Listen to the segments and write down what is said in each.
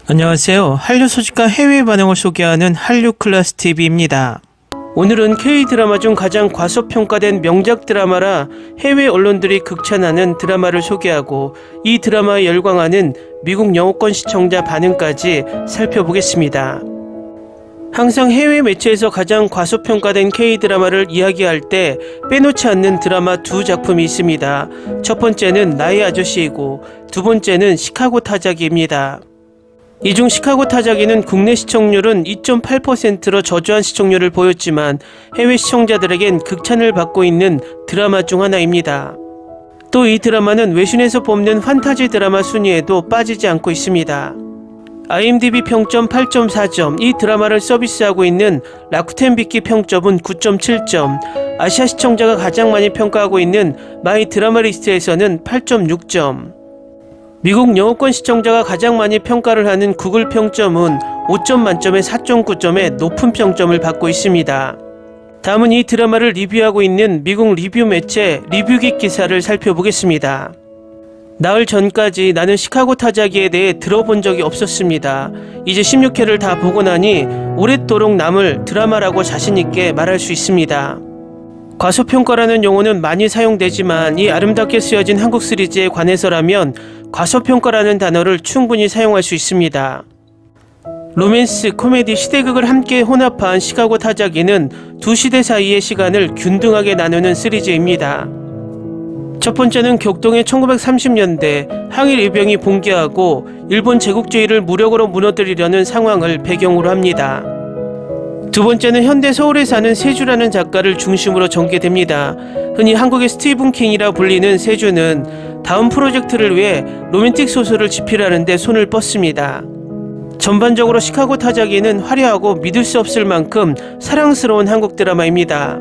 안녕하세요. 한류 소식과 해외 반응을 소개하는 한류클래스TV입니다. 오늘은 K-드라마 중 가장 과소평가된 명작 드라마라 해외 언론들이 극찬하는 드라마를 소개하고 이 드라마에 열광하는 미국 영어권 시청자 반응까지 살펴보겠습니다. 항상 해외 매체에서 가장 과소평가된 K-드라마를 이야기할 때 빼놓지 않는 드라마 두 작품이 있습니다. 첫 번째는 나의 아저씨이고 두 번째는 시카고 타자기입니다. 이 중 시카고 타자기는 국내 시청률은 2.8%로 저조한 시청률을 보였지만 해외 시청자들에겐 극찬을 받고 있는 드라마 중 하나입니다. 또 이 드라마는 외신에서 뽑는 판타지 드라마 순위에도 빠지지 않고 있습니다. IMDb 평점 8.4점, 이 드라마를 서비스하고 있는 라쿠텐 빅키 평점은 9.7점, 아시아 시청자가 가장 많이 평가하고 있는 마이 드라마 리스트에서는 8.6점, 미국 영어권 시청자가 가장 많이 평가를 하는 구글 평점은 5점 만점에 4.9점의 높은 평점을 받고 있습니다. 다음은 이 드라마를 리뷰하고 있는 미국 리뷰 매체 리뷰깃 기사를 살펴보겠습니다. 나흘 전까지 나는 시카고 타자기에 대해 들어본 적이 없었습니다. 이제 16회를 다 보고 나니 오랫도록 남을 드라마라고 자신있게 말할 수 있습니다. 과소평가라는 용어는 많이 사용되지만 이 아름답게 쓰여진 한국 시리즈에 관해서라면 과소평가라는 단어를 충분히 사용할 수 있습니다. 로맨스, 코미디, 시대극을 함께 혼합한 시카고 타자기는 두 시대 사이의 시간을 균등하게 나누는 시리즈입니다. 첫 번째는 격동의 1930년대 항일 일병이 붕괴하고 일본 제국주의를 무력으로 무너뜨리려는 상황을 배경으로 합니다. 두 번째는 현대 서울에 사는 세주라는 작가를 중심으로 전개됩니다. 흔히 한국의 스티븐 킹이라 불리는 세주는 다음 프로젝트를 위해 로맨틱 소설을 집필하는 데 손을 뻗습니다. 전반적으로 시카고 타자기는 화려하고 믿을 수 없을 만큼 사랑스러운 한국 드라마입니다.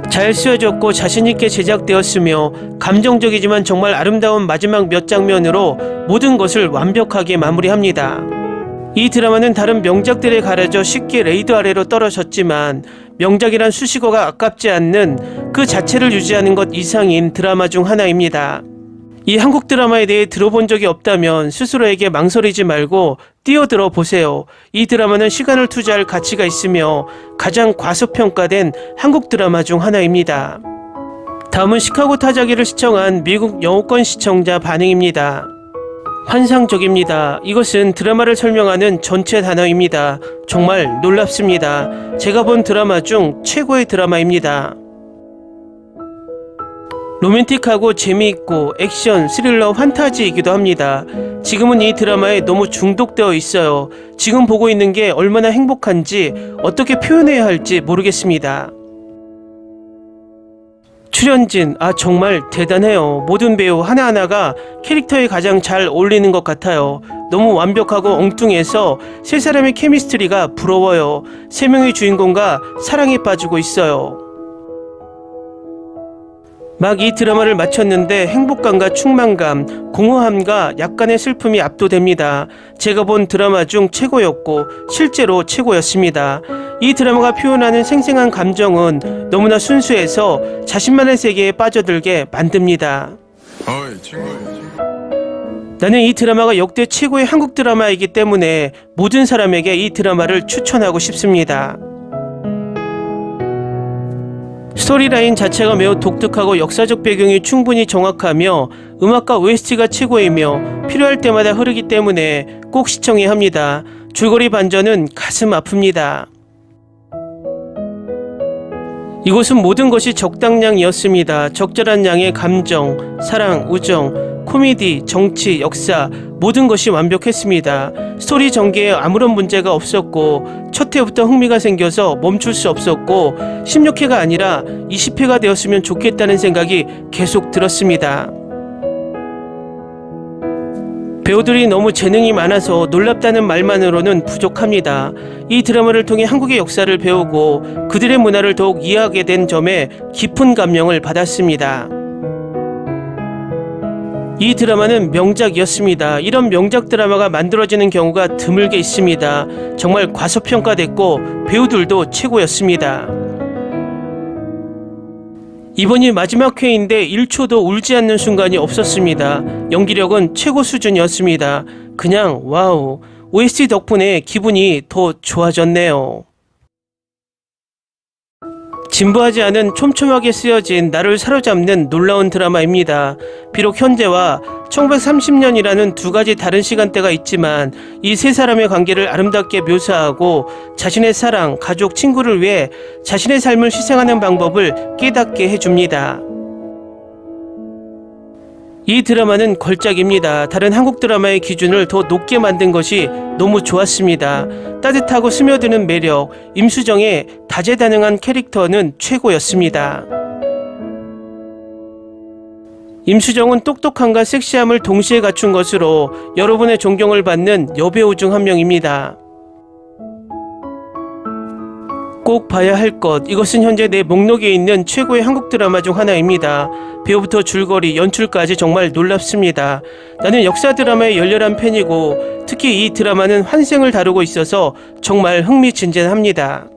잘 쓰여졌고 자신있게 제작되었으며 감정적이지만 정말 아름다운 마지막 몇 장면으로 모든 것을 완벽하게 마무리합니다. 이 드라마는 다른 명작들에 가려져 쉽게 레이더 아래로 떨어졌지만 명작이란 수식어가 아깝지 않는 그 자체를 유지하는 것 이상인 드라마 중 하나입니다. 이 한국 드라마에 대해 들어본 적이 없다면 스스로에게 망설이지 말고 뛰어들어 보세요. 이 드라마는 시간을 투자할 가치가 있으며 가장 과소평가된 한국 드라마 중 하나입니다. 다음은 시카고 타자기를 시청한 미국 영어권 시청자 반응입니다. 환상적입니다. 이것은 드라마를 설명하는 전체 단어입니다. 정말 놀랍습니다. 제가 본 드라마 중 최고의 드라마입니다. 로맨틱하고 재미있고 액션, 스릴러, 판타지이기도 합니다. 지금은 이 드라마에 너무 중독되어 있어요. 지금 보고 있는 게 얼마나 행복한지 어떻게 표현해야 할지 모르겠습니다. 출연진, 정말 대단해요. 모든 배우 하나하나가 캐릭터에 가장 잘 어울리는 것 같아요. 너무 완벽하고 엉뚱해서 세 사람의 케미스트리가 부러워요. 세 명의 주인공과 사랑에 빠지고 있어요. 막 이 드라마를 마쳤는데 행복감과 충만감, 공허함과 약간의 슬픔이 압도됩니다. 제가 본 드라마 중 최고였고 실제로 최고였습니다. 이 드라마가 표현하는 생생한 감정은 너무나 순수해서 자신만의 세계에 빠져들게 만듭니다. 나는 이 드라마가 역대 최고의 한국 드라마이기 때문에 모든 사람에게 이 드라마를 추천하고 싶습니다. 스토리라인 자체가 매우 독특하고 역사적 배경이 충분히 정확하며 음악과 OST가 최고이며 필요할 때마다 흐르기 때문에 꼭 시청해야 합니다. 줄거리 반전은 가슴 아픕니다. 이곳은 모든 것이 적당량이었습니다. 적절한 양의 감정, 사랑, 우정, 코미디, 정치, 역사 모든 것이 완벽했습니다. 스토리 전개에 아무런 문제가 없었고 첫 회부터 흥미가 생겨서 멈출 수 없었고 16회가 아니라 20회가 되었으면 좋겠다는 생각이 계속 들었습니다. 배우들이 너무 재능이 많아서 놀랍다는 말만으로는 부족합니다. 이 드라마를 통해 한국의 역사를 배우고 그들의 문화를 더욱 이해하게 된 점에 깊은 감명을 받았습니다. 이 드라마는 명작이었습니다. 이런 명작 드라마가 만들어지는 경우가 드물게 있습니다. 정말 과소평가됐고 배우들도 최고였습니다. 이번이 마지막 회인데 1초도 울지 않는 순간이 없었습니다. 연기력은 최고 수준이었습니다. 그냥 와우. OST 덕분에 기분이 더 좋아졌네요. 진부하지 않은 촘촘하게 쓰여진 나를 사로잡는 놀라운 드라마입니다. 비록 현재와 1930년이라는 두 가지 다른 시간대가 있지만 이 세 사람의 관계를 아름답게 묘사하고 자신의 사랑, 가족, 친구를 위해 자신의 삶을 희생하는 방법을 깨닫게 해줍니다. 이 드라마는 걸작입니다. 다른 한국 드라마의 기준을 더 높게 만든 것이 너무 좋았습니다. 따뜻하고 스며드는 매력, 임수정의 다재다능한 캐릭터는 최고였습니다. 임수정은 똑똑함과 섹시함을 동시에 갖춘 것으로 여러분의 존경을 받는 여배우 중 한 명입니다. 꼭 봐야 할 것, 이것은 현재 내 목록에 있는 최고의 한국 드라마 중 하나입니다. 배우부터 줄거리, 연출까지 정말 놀랍습니다. 나는 역사 드라마의 열렬한 팬이고 특히 이 드라마는 환생을 다루고 있어서 정말 흥미진진합니다.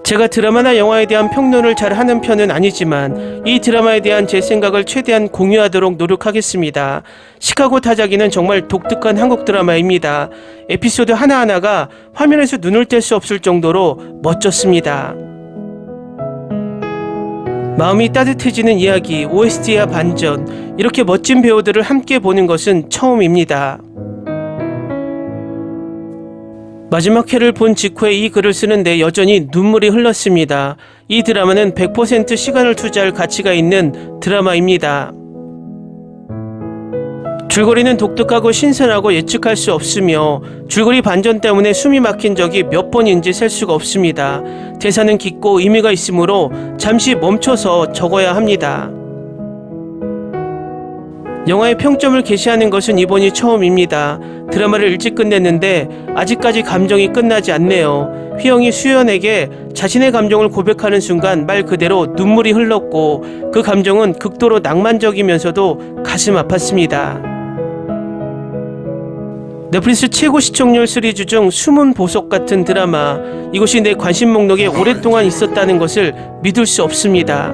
제가 드라마나 영화에 대한 평론을 잘 하는 편은 아니지만 이 드라마에 대한 제 생각을 최대한 공유하도록 노력하겠습니다. 시카고 타자기는 정말 독특한 한국 드라마입니다. 에피소드 하나하나가 화면에서 눈을 뗄 수 없을 정도로 멋졌습니다. 마음이 따뜻해지는 이야기, OST와 반전, 이렇게 멋진 배우들을 함께 보는 것은 처음입니다. 마지막 회를 본 직후에 이 글을 쓰는데 여전히 눈물이 흘렀습니다. 이 드라마는 100% 시간을 투자할 가치가 있는 드라마입니다. 줄거리는 독특하고 신선하고 예측할 수 없으며 줄거리 반전 때문에 숨이 막힌 적이 몇 번인지 셀 수가 없습니다. 대사는 깊고 의미가 있으므로 잠시 멈춰서 적어야 합니다. 영화의 평점을 게시하는 것은 이번이 처음입니다. 드라마를 일찍 끝냈는데 아직까지 감정이 끝나지 않네요. 휘영이 수연에게 자신의 감정을 고백하는 순간 말 그대로 눈물이 흘렀고 그 감정은 극도로 낭만적이면서도 가슴 아팠습니다. 넷플릭스 최고 시청률 시리즈 중 숨은 보석 같은 드라마, 이것이 내 관심 목록에 오랫동안 있었다는 것을 믿을 수 없습니다.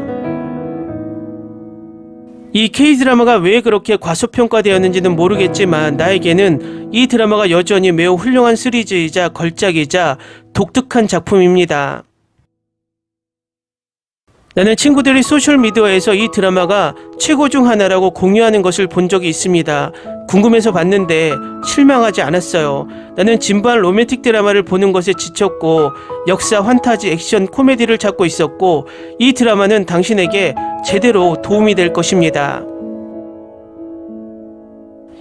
이 K드라마가 왜 그렇게 과소평가되었는지는 모르겠지만 나에게는 이 드라마가 여전히 매우 훌륭한 시리즈이자 걸작이자 독특한 작품입니다. 나는 친구들이 소셜미디어에서 이 드라마가 최고 중 하나라고 공유하는 것을 본 적이 있습니다. 궁금해서 봤는데 실망하지 않았어요. 나는 진부한 로맨틱 드라마를 보는 것에 지쳤고 역사, 환타지, 액션, 코미디를 찾고 있었고 이 드라마는 당신에게 제대로 도움이 될 것입니다.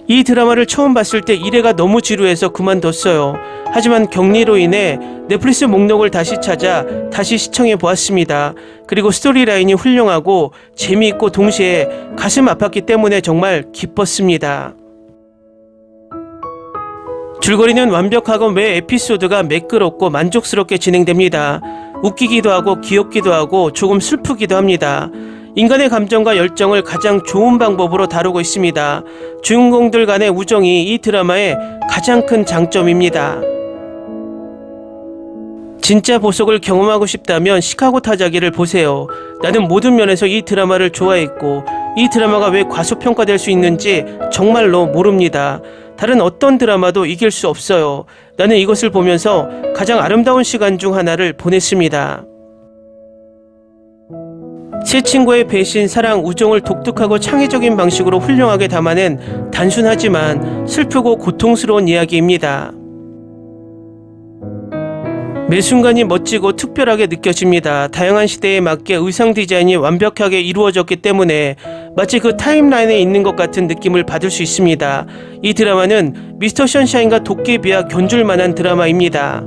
이 드라마를 처음 봤을 때 1회가 너무 지루해서 그만뒀어요. 하지만 격리로 인해 넷플릭스 목록을 다시 찾아 다시 시청해 보았습니다. 그리고 스토리라인이 훌륭하고 재미있고 동시에 가슴 아팠기 때문에 정말 기뻤습니다. 줄거리는 완벽하고 매 에피소드가 매끄럽고 만족스럽게 진행됩니다. 웃기기도 하고 귀엽기도 하고 조금 슬프기도 합니다. 인간의 감정과 열정을 가장 좋은 방법으로 다루고 있습니다. 주인공들 간의 우정이 이 드라마의 가장 큰 장점입니다. 진짜 보석을 경험하고 싶다면 시카고 타자기를 보세요. 나는 모든 면에서 이 드라마를 좋아했고 이 드라마가 왜 과소평가될 수 있는지 정말로 모릅니다. 다른 어떤 드라마도 이길 수 없어요. 나는 이것을 보면서 가장 아름다운 시간 중 하나를 보냈습니다. 새 친구의 배신, 사랑, 우정을 독특하고 창의적인 방식으로 훌륭하게 담아낸 단순하지만 슬프고 고통스러운 이야기입니다. 매 순간이 멋지고 특별하게 느껴집니다. 다양한 시대에 맞게 의상 디자인이 완벽하게 이루어졌기 때문에 마치 그 타임라인에 있는 것 같은 느낌을 받을 수 있습니다. 이 드라마는 미스터 션샤인과 도깨비와 견줄 만한 드라마입니다.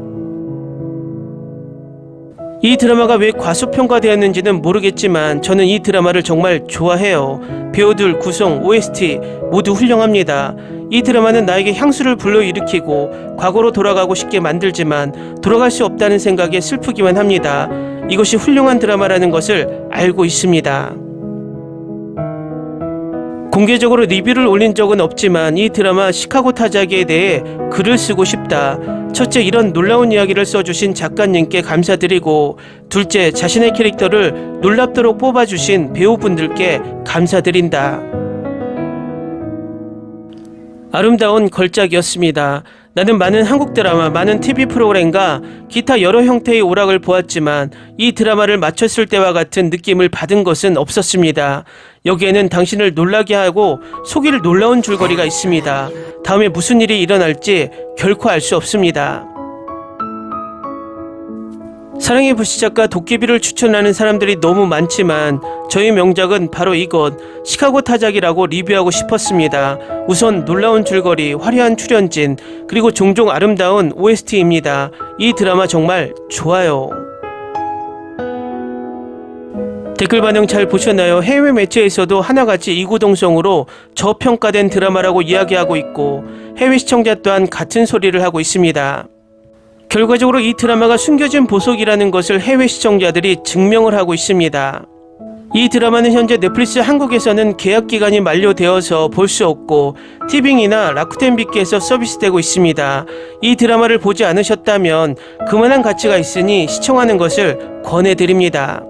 이 드라마가 왜 과소평가되었는지는 모르겠지만 저는 이 드라마를 정말 좋아해요. 배우들, 구성, OST 모두 훌륭합니다. 이 드라마는 나에게 향수를 불러일으키고 과거로 돌아가고 싶게 만들지만 돌아갈 수 없다는 생각에 슬프기만 합니다. 이것이 훌륭한 드라마라는 것을 알고 있습니다. 공개적으로 리뷰를 올린 적은 없지만 이 드라마 시카고 타자기에 대해 글을 쓰고 싶다. 첫째, 이런 놀라운 이야기를 써주신 작가님께 감사드리고, 둘째, 자신의 캐릭터를 놀랍도록 뽑아주신 배우분들께 감사드린다. 아름다운 걸작이었습니다. 나는 많은 한국 드라마, 많은 TV 프로그램과 기타 여러 형태의 오락을 보았지만 이 드라마를 마쳤을 때와 같은 느낌을 받은 것은 없었습니다. 여기에는 당신을 놀라게 하고 속일 놀라운 줄거리가 있습니다. 다음에 무슨 일이 일어날지 결코 알 수 없습니다. 사랑의 불시착과 도깨비를 추천하는 사람들이 너무 많지만 저희 명작은 바로 이것, 시카고 타자기라고 리뷰하고 싶었습니다. 우선 놀라운 줄거리, 화려한 출연진, 그리고 종종 아름다운 OST입니다. 이 드라마 정말 좋아요. 댓글 반응 잘 보셨나요? 해외 매체에서도 하나같이 이구동성으로 저평가된 드라마라고 이야기하고 있고, 해외 시청자 또한 같은 소리를 하고 있습니다. 결과적으로 이 드라마가 숨겨진 보석이라는 것을 해외 시청자들이 증명을 하고 있습니다. 이 드라마는 현재 넷플릭스 한국에서는 계약 기간이 만료되어서 볼 수 없고 티빙이나 라쿠텐 빅키에서 서비스되고 있습니다. 이 드라마를 보지 않으셨다면 그만한 가치가 있으니 시청하는 것을 권해드립니다.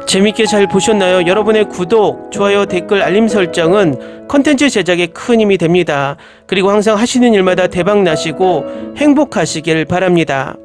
재밌게 잘 보셨나요? 여러분의 구독, 좋아요, 댓글, 알림 설정은 컨텐츠 제작에 큰 힘이 됩니다. 그리고 항상 하시는 일마다 대박 나시고 행복하시길 바랍니다.